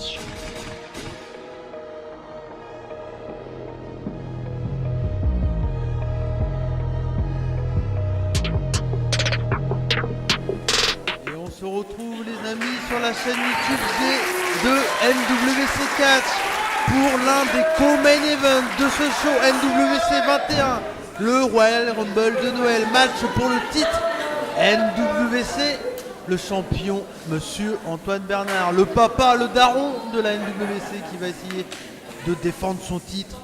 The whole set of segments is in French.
match. Et on se retrouve les amis sur la chaîne YouTube de NWC Catch pour l'un des co-main events de ce show NWC 21, le Royal Rumble de Noël, match pour le titre NWC. Le champion, monsieur Antoine Bernard, le papa, le daron de la NWC qui va essayer de défendre son titre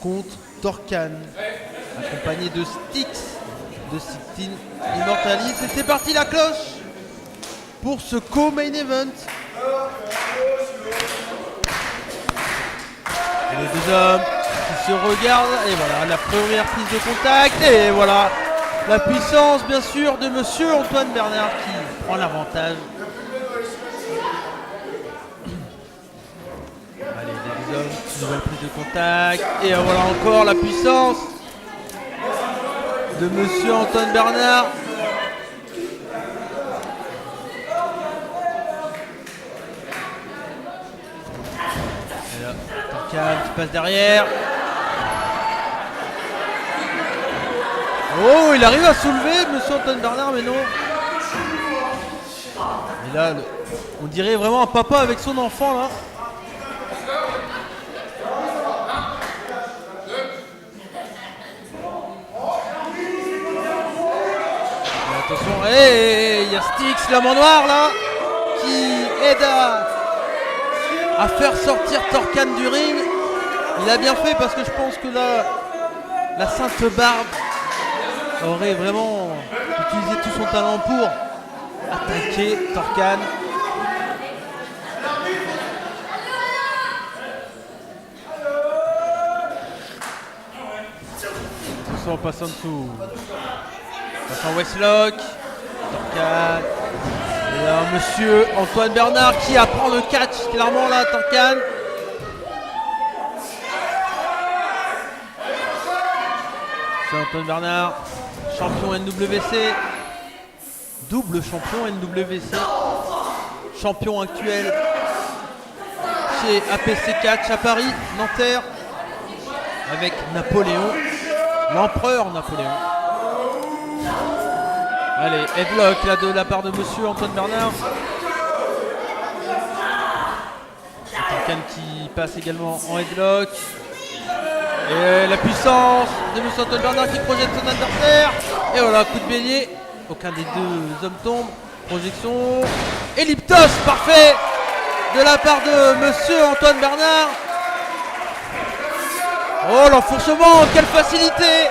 contre Torcan, accompagné de Styx, de Sixteen Immortalis. Et c'est parti la cloche pour ce co-main event. Et les deux hommes qui se regardent, et voilà la première prise de contact, et voilà la puissance bien sûr de monsieur Antoine Bernard qui prend l'avantage. Allez, les deux hommes, nouvelle prise de contact, et voilà encore la puissance de monsieur Antoine Bernard. Et là, Torcan qui passe derrière. Oh, il arrive à soulever monsieur Antoine Bernard, mais non. Et là, on dirait vraiment un papa avec son enfant là. Et attention, il y a Styx, l'homme en noir là, qui aide à faire sortir Torcan du ring. Il a bien fait parce que je pense que là, la Sainte Barbe aurait vraiment utilisé tout son talent pour attaquer Torcan. Attention, on passe en dessous. On passe en Westlock. Torcan. Et là, monsieur Antoine Bernard qui apprend le catch clairement là, Torcan. C'est Antoine Bernard, champion NWC, double champion NWC, champion actuel chez APC Catch à Paris, Nanterre, avec Napoléon, l'empereur Napoléon. Allez, headlock là de la part de monsieur Antoine Bernard. Torcan qui passe également en headlock. Et la puissance de monsieur Antoine Bernard qui projette son adversaire. Et voilà, coup de bélier. Aucun des deux hommes tombe. Projection. Elliptos, parfait de la part de monsieur Antoine Bernard. Oh, l'enfoncement, quelle facilité.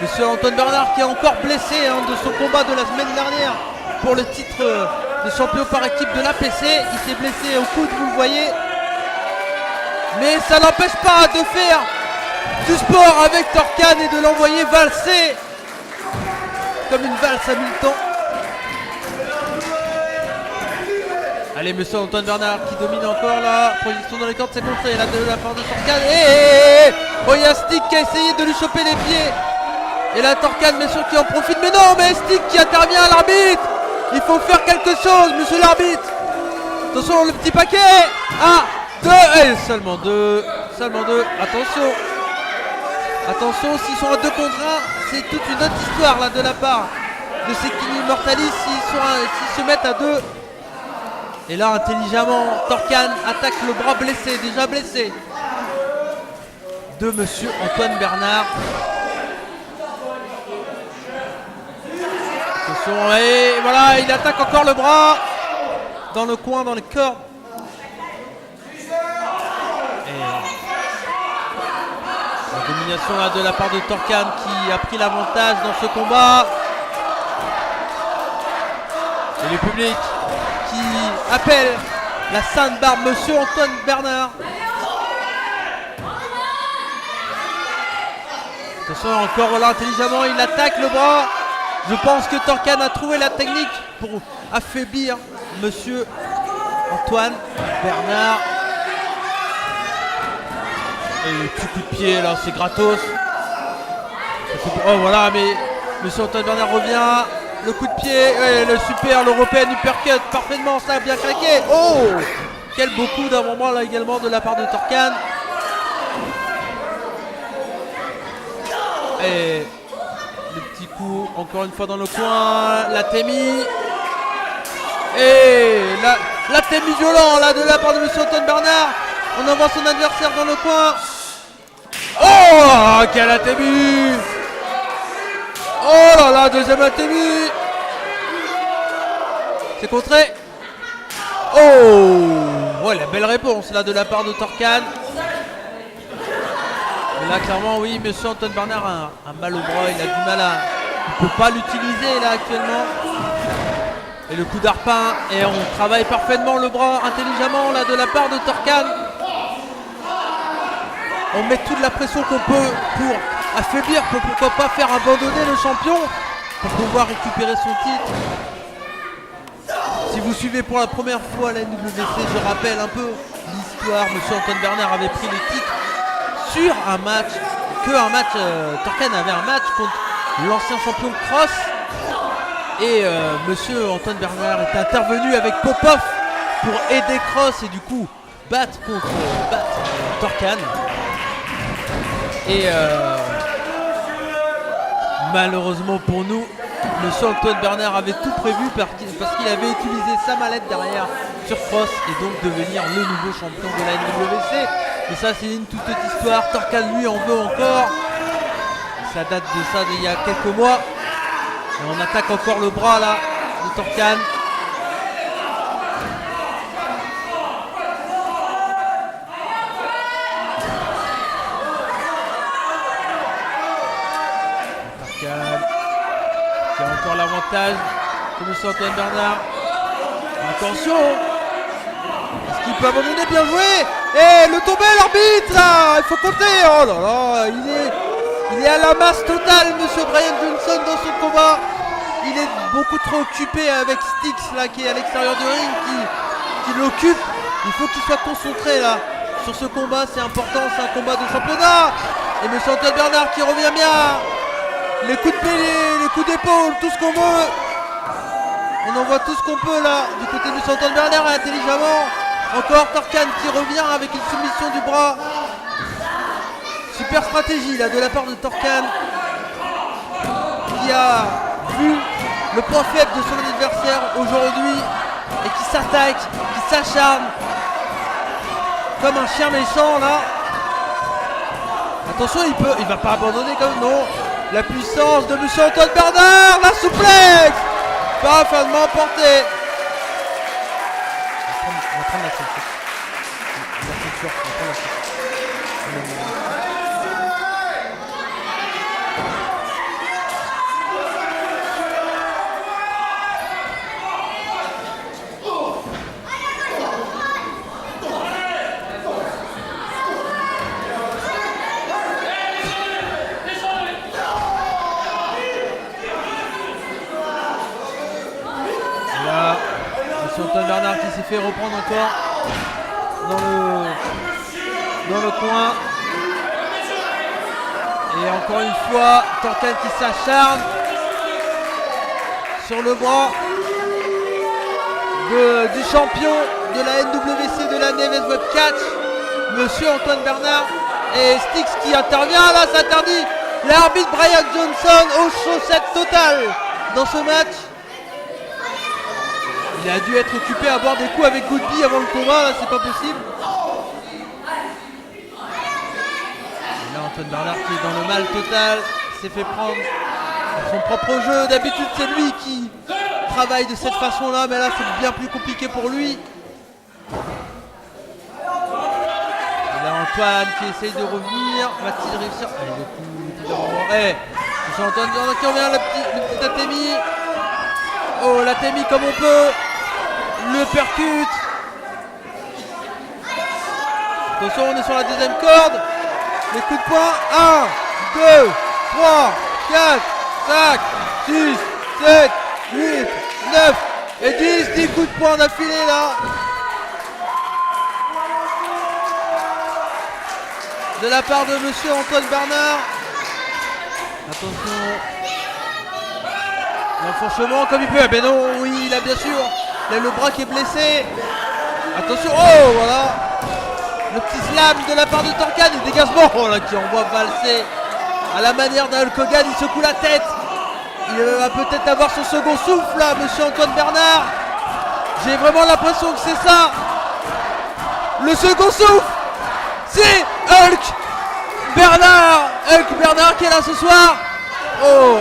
Monsieur Antoine Bernard qui est encore blessé de son combat de la semaine dernière pour le titre de champion par équipe de l'APC. Il s'est blessé au coude, vous le voyez. Mais ça n'empêche pas de faire du sport avec Torcan et de l'envoyer valser comme une valse à 1000 temps. Allez, monsieur Antoine Bernard qui domine encore là. Projection dans les cordes, c'est contré là de la part de Torcan. Oh, il y a Styx qui a essayé de lui choper les pieds. Et là, Torcan, bien sûr, qui en profite. Mais non, mais Styx qui intervient à l'arbitre. Il faut faire quelque chose, monsieur l'arbitre. Attention, le petit paquet. 1, 2, et seulement deux. Seulement deux. Attention. Attention, s'ils sont à 2 contre 1, c'est toute une autre histoire là de la part de Sixteen Immortalis. S'ils se mettent à 2. Et là, intelligemment, Torcan attaque le bras blessé, déjà blessé, de monsieur Antoine Bernard. Attention, et voilà, il attaque encore le bras dans le coin, dans les cordes. La domination là, de la part de Torcan qui a pris l'avantage dans ce combat. Et le public qui appelle la Sainte Barbe, monsieur Antoine Bernard. Attention, encore là, intelligemment, il attaque le bras. Je pense que Torcan a trouvé la technique pour affaiblir monsieur Antoine Bernard. Et le petit coup de pied là, c'est gratos. Oh voilà, mais monsieur Antoine Bernard revient. Le coup de pied, le super, l'européenne uppercut, parfaitement, ça a bien claqué. Oh, Quel beau coup d'avant-bras là également de la part de Torcan. Et le petit coup encore une fois dans le coin. Latemi. Et Latemi violent là de la part de monsieur Antoine Bernard. On envoie son adversaire dans le coin. Oh, quel Latemi. Oh là là, deuxième Latemi. C'est contré. Oh, ouais, la belle réponse là de la part de Torcan. Mais là clairement oui, monsieur Antoine Bernard a mal au bras, il a du mal à... Il ne peut pas l'utiliser là actuellement. Et le coup d'arpin, et on travaille parfaitement le bras intelligemment là de la part de Torcan. On met toute la pression qu'on peut pour affaiblir, pour pourquoi pas faire abandonner le champion, pour pouvoir récupérer son titre. Si vous suivez pour la première fois la NWC, je rappelle un peu l'histoire. Monsieur Antoine Bernard avait pris le titre sur un match, Torcan avait un match contre l'ancien champion Cross. Et monsieur Antoine Bernard est intervenu avec Popov pour aider Cross et du coup battre Torcan. Et malheureusement pour nous, monsieur Antoine Bernard avait tout prévu parce qu'il avait utilisé sa mallette derrière sur Cross et donc devenir le nouveau champion de la NWC. Mais ça c'est une toute petite histoire. Torcan lui en veut encore. Ça date de ça d'il y a quelques mois. Et on attaque encore le bras là de Torcan. Torcan qui a encore l'avantage de monsieur Antoine Bernard. Attention. Est-ce qu'il peut abandonner? Bien joué. Et le tombé l'arbitre là. Il faut compter. Oh là là. Il est à la masse totale monsieur Brian Johnson dans son combat. Il est beaucoup trop occupé avec Styx là qui est à l'extérieur du ring qui l'occupe. Il faut qu'il soit concentré là sur ce combat, c'est important, c'est un combat de championnat. Et monsieur Antoine Bernard qui revient bien. Les coups de pied, les coups d'épaule, tout ce qu'on veut. On envoie tout ce qu'on peut là du côté de monsieur Antoine Bernard intelligemment. Encore Torcan qui revient avec une soumission du bras. Super stratégie là de la part de Torcan qui a vu le point faible de son adversaire aujourd'hui et qui s'attaque, qui s'acharne comme un chien méchant là. Attention, il va pas abandonner comme non. La puissance de monsieur Antoine Bernard, la souplexe parfaitement portée. On va prendre la ceinture. Antoine Bernard qui s'est fait reprendre encore dans le coin. Et encore une fois, Torcan qui s'acharne sur le bras du champion de la NWC de la Neves Web Catch, monsieur Antoine Bernard. Et Styx qui intervient, là ça interdit l'arbitre Brian Johnson aux chaussettes totales dans ce match. Il a dû être occupé à boire des coups avec Goodby avant le combat, là c'est pas possible. Et là Antoine Bernard qui est dans le mal total, s'est fait prendre son propre jeu. D'habitude c'est lui qui travaille de cette façon là, mais là c'est bien plus compliqué pour lui. Et là Antoine qui essaye de revenir, va-t-il réussir? C'est Antoine Bernard qui revient, le petit Latemi. Oh Latemi comme on peut. Le percute. Attention, on est sur la deuxième corde. Les coups de poing. 1, 2, 3, 4, 5, 6, 7, 8, 9 et 10 coups de poing d'affilée là. De la part de monsieur Antoine Bernard. Attention. L'enfoncement comme il peut. Ah ben non, oui, il a bien sûr. Il a le bras qui est blessé. Attention, oh voilà. Le petit slam de la part de Torcan et dégagement là, qui envoie valser à la manière d'un Hulk Hogan. Il secoue la tête. Il va peut-être avoir son second souffle là, monsieur Antoine Bernard. J'ai vraiment l'impression que c'est ça. Le second souffle, c'est Hulk Bernard. Hulk Bernard qui est là ce soir. Oh.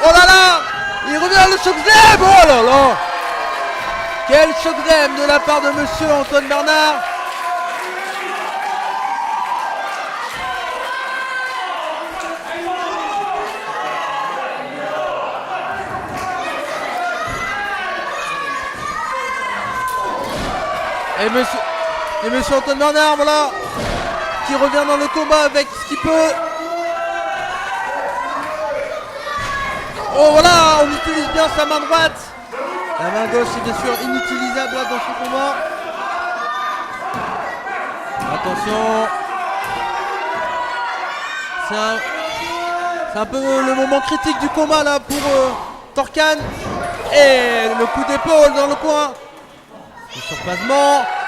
Oh là là. Il revient le chokeslam. Oh là là. Quel chokeslam de la part de monsieur Antoine Bernard. Et monsieur Antoine Bernard, voilà, qui revient dans le combat avec ce qu'il peut. Oh voilà, on utilise bien sa main droite. La main gauche est bien sûr inutilisable là, dans ce combat. Attention. C'est un peu le moment critique du combat là pour Torcan. Et le coup d'épaule dans le coin.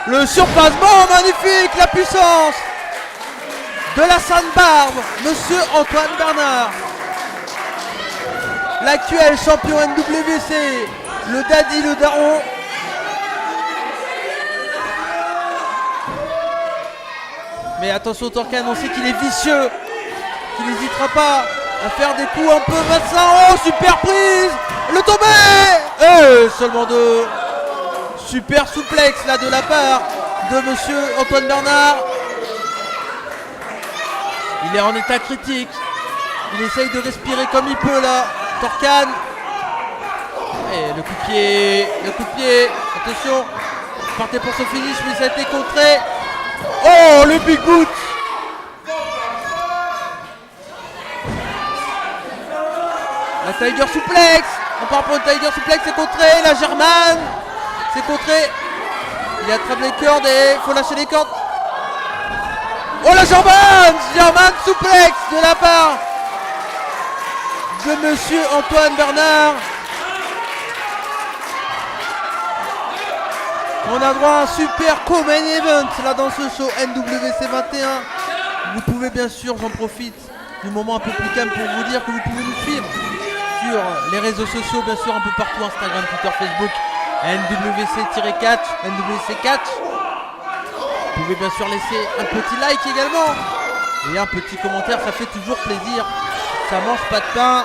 Le surpassement magnifique, la puissance de la Sainte Barbe, monsieur Antoine Bernard. L'actuel champion NWC, le daddy, le daron. Mais attention Torcan, on sait qu'il est vicieux, qu'il n'hésitera pas à faire des coups un peu malsains. Oh, super prise, le tombé. Seulement deux. Super souplex là de la part de monsieur Antoine Bernard. Il est en état critique. Il essaye de respirer comme il peut là, Torcan. Et le coup de pied, attention. Partez pour ce finish, mais ça a été contré. Oh, le big boot. La Tiger Suplex. On part pour une Tiger Suplex, c'est contré. La Germane. C'est contré. Il attrape les cordes et il faut lâcher les cordes. Oh la Germane Suplex de la part de monsieur Antoine Bernard. On a droit à un super co-main event là dans ce show NWC 21. Vous pouvez bien sûr, j'en profite du moment un peu plus calme pour vous dire que vous pouvez nous suivre sur les réseaux sociaux, bien sûr un peu partout, Instagram, Twitter, Facebook. NWC-catch, NWC Catch. Vous pouvez bien sûr laisser un petit like également et un petit commentaire, ça fait toujours plaisir. Ça mange pas de pain.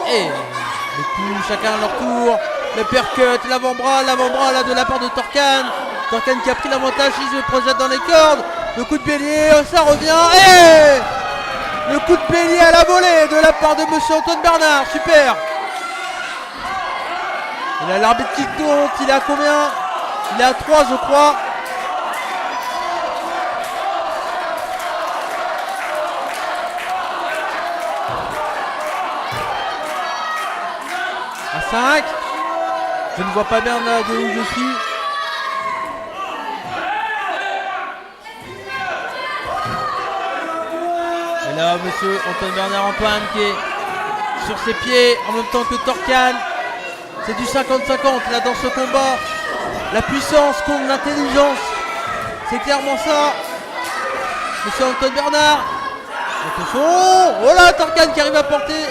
Et les coups, chacun à leur tour. Le percut, l'avant-bras là de la part de Torcan. Torcan qui a pris l'avantage, il se projette dans les cordes. Le coup de bélier, ça revient. Et le coup de bélier à la volée de la part de monsieur Antoine Bernard, super. Il a l'arbitre qui compte, il est à combien? Il est à 3 je crois. À 5. Je ne vois pas bien là de où je suis. Et là monsieur Antoine Bernard Antoine qui est sur ses pieds en même temps que Torcan. C'est du 50-50 là dans ce combat. La puissance contre l'intelligence. C'est clairement ça. Monsieur Antoine Bernard. Attention. Oh là, Torcan qui arrive à porter.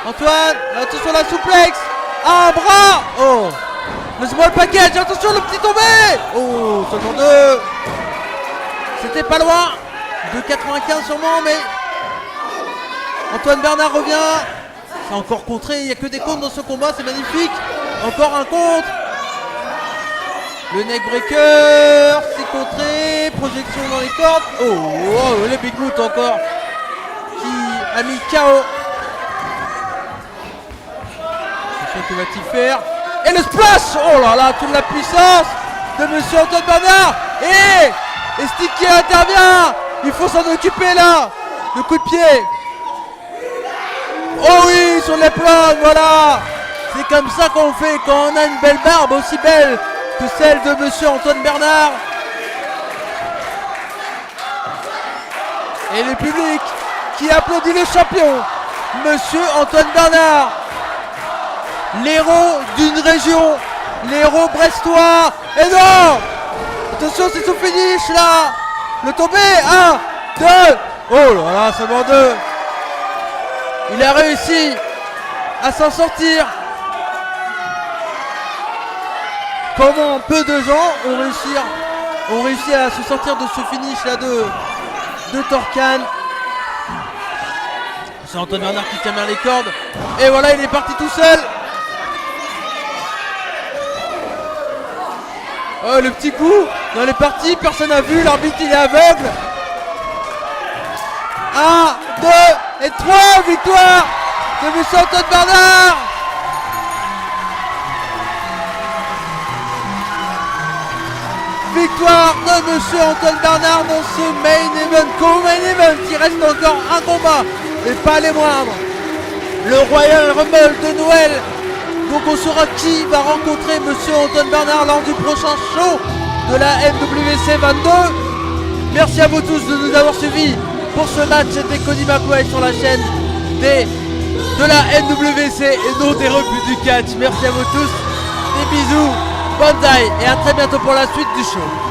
Antoine. Attention la souplex. Un bras. Oh. Le small package. Attention le petit tombé. Oh, seulement deux. C'était pas loin. 2,95 sûrement, mais Antoine Bernard revient. C'est encore contré, il n'y a que des comptes dans ce combat, c'est magnifique. Encore un contre. Le neckbreaker, c'est contré. Projection dans les cordes. Oh, le big boot encore. Qui a mis KO. Que va-t-il faire? Et le splash. Oh là là, toute la puissance de monsieur Antoine Bernard. Et Sticky intervient. Il faut s'en occuper là. Le coup de pied. Oh oui, sur les plans, voilà. C'est comme ça qu'on fait quand on a une belle barbe aussi belle que celle de monsieur Antoine Bernard. Et le public qui applaudit le champion, monsieur Antoine Bernard. l'héros d'une région, l'héros brestois. Et non, attention, c'est son finish là. Le tombé, 1, 2. Oh là là, seulement 2. Il a réussi à s'en sortir. Comment peu de gens ont réussi à se sortir de ce finish là de Torcan. C'est Antoine Bernard qui tient bien les cordes. Et voilà, il est parti tout seul. Oh, le petit coup dans les parties, personne n'a vu, l'arbitre il est aveugle. 1, 2 et 3, victoire de monsieur Antoine Bernard. Victoire de monsieur Antoine Bernard dans ce main event. Co-main event, il reste encore un combat et pas les moindres. Le Royal Rumble de Noël. Donc on saura qui va rencontrer monsieur Antoine Bernard lors du prochain show de la NWC 22. Merci à vous tous de nous avoir suivis pour ce match. C'était Cody McWay sur la chaîne de la NWC et non des rebuts du catch. Merci à vous tous, des bisous, bonne taille et à très bientôt pour la suite du show.